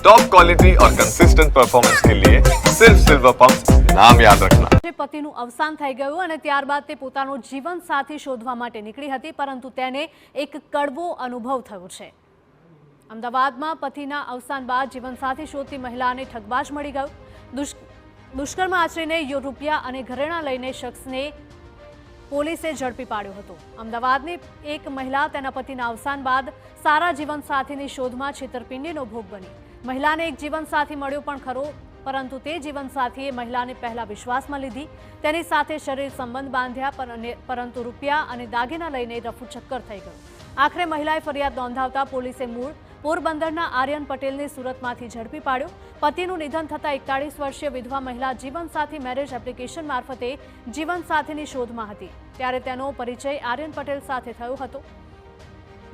Top quality और consistent performance के लिए सिर्फ सिल्वर पंप नाम याद रखना। પતિનું અવસાન થઈ ગયું અને ત્યારબાદ તે પોતાનો જીવન સાથી શોધવા માટે નીકળી હતી, પરંતુ તેને એક કડવો અનુભવ થયો છે। અમદાવાદમાં પતિના અવસાન બાદ જીવનસાથી શોધતી મહિલાને ઠગબાજ મળી ગયો। દુષ્કર્મ આચરીને રૂપિયા અને ઘરેણાં લઈને શખ્સને પોલીસે ઝડપી પાડ્યો હતો। અમદાવાદની એક મહિલા તેના પતિના અવસાન બાદ સારા જીવનસાથીની શોધમાં છેતરપિંડીનો ભોગ બની। મહિલાને એક જીવનસાથી મળ્યો પણ ખરો, પરંતુ તે જીવનસાથીએ મહિલાને પહેલા વિશ્વાસમાં લીધી, તેની સાથે શરીર સંબંધ બાંધ્યા, પરંતુ રૂપિયા અને દાગીના લઈને રફુચક્કર થઈ ગયું। આખરે મહિલાએ ફરિયાદ નોંધાવતા પોલીસે મૂળ પોરબંદરના આર્યન પટેલને સુરતમાંથી ઝડપી પાડ્યો। પતિનું નિધન થતાં 41 વર્ષીય વિધવા મહિલા જીવનસાથી મેરેજ એપ્લિકેશન મારફતે જીવનસાથીની શોધમાં હતી, ત્યારે તેનો પરિચય આર્યન પટેલ સાથે થયો હતો।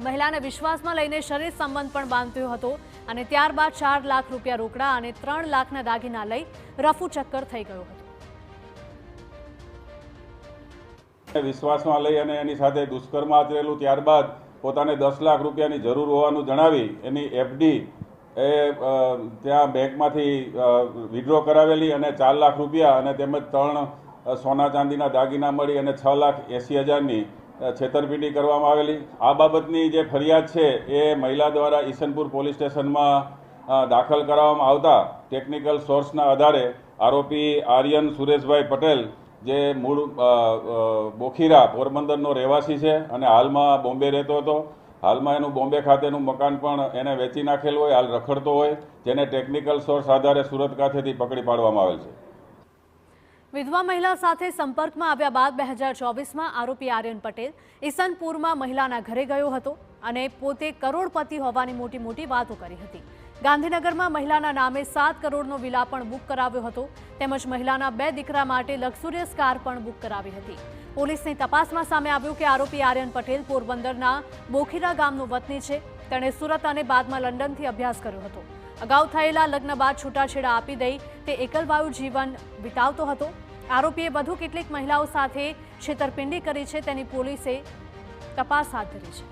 મહિલાને વિશ્વાસમાં લઈને શરીર સંબંધ પણ બાંધ્યો હતો અને ત્યારબાદ 4 લાખ રૂપિયા રોકડા અને 3 લાખના દાગીના લઈ રફુચક્કર થઈ ગયો હતો। વિશ્વાસમાં લઈ અને એની સાથે દુષ્કર્મ આચરેલું, ત્યારબાદ પોતાને 10 લાખ રૂપિયાની જરૂર હોવાનું જણાવી એની એફડી ત્યાં બેંકમાંથી વિડ્રો કરાવેલી અને 4 લાખ રૂપિયા અને તેમજ 3 સોના ચાંદીના દાગીના મળી અને 6,80,000ની છેતરપિંડી કરવામાં આવેલી। આ બાબતની જે ફરિયાદ છે એ મહિલા દ્વારા ઈસનપુર પોલીસ સ્ટેશનમાં દાખલ કરાવવામાં આવતા ટેકનિકલ સોર્સના આધારે આરોપી આર્યન સુરેશભાઈ પટેલ, જે મૂળ બોખીરા પોરબંદરનો રહેવાસી છે અને હાલમાં બોમ્બે રહેતો હતો, હાલમાં એનું બોમ્બે ખાતેનું મકાન પણ એને વેચી નાખેલું હોય, હાલ રખડતો હોય, જેને ટેકનિકલ સોર્સ આધારે સુરત ખાતેથી પકડી પાડવામાં આવેલ છે। વિધવા મહિલા સાથે સંપર્કમાં આવ્યા બાદ 2024માં આરોપી આર્યન પટેલ ઈસનપુરમાં મહિલાના ઘરે ગયો હતો અને પોતે કરોડપતિ હોવાની મોટી વાતો કરી હતી। ગાંધીનગરમાં મહિલાના નામે 7 કરોડનો વિલા પણ બુક કરાવ્યો હતો, તેમજ મહિલાના 2 દીકરા માટે લક્ઝુરિયસ કાર પણ બુક કરાવી હતી। પોલીસની તપાસમાં સામે આવ્યું કે આરોપી આર્યન પટેલ પોરબંદરના બોખીરા ગામનો વતની છે। તેણે સુરત અને બાદમાં લંડનથી અભ્યાસ કર્યો હતો। અગાઉ થયેલા લગ્ન બાદ છૂટાછેડા આપી દઈ તે એકલવાયુ જીવન વિતાવતો હતો। આરોપીએ વધુ કેટલીક મહિલાઓ સાથે છેતરપિંડી કરી છે, તેની પોલીસે તપાસ હાથ ધરી છે।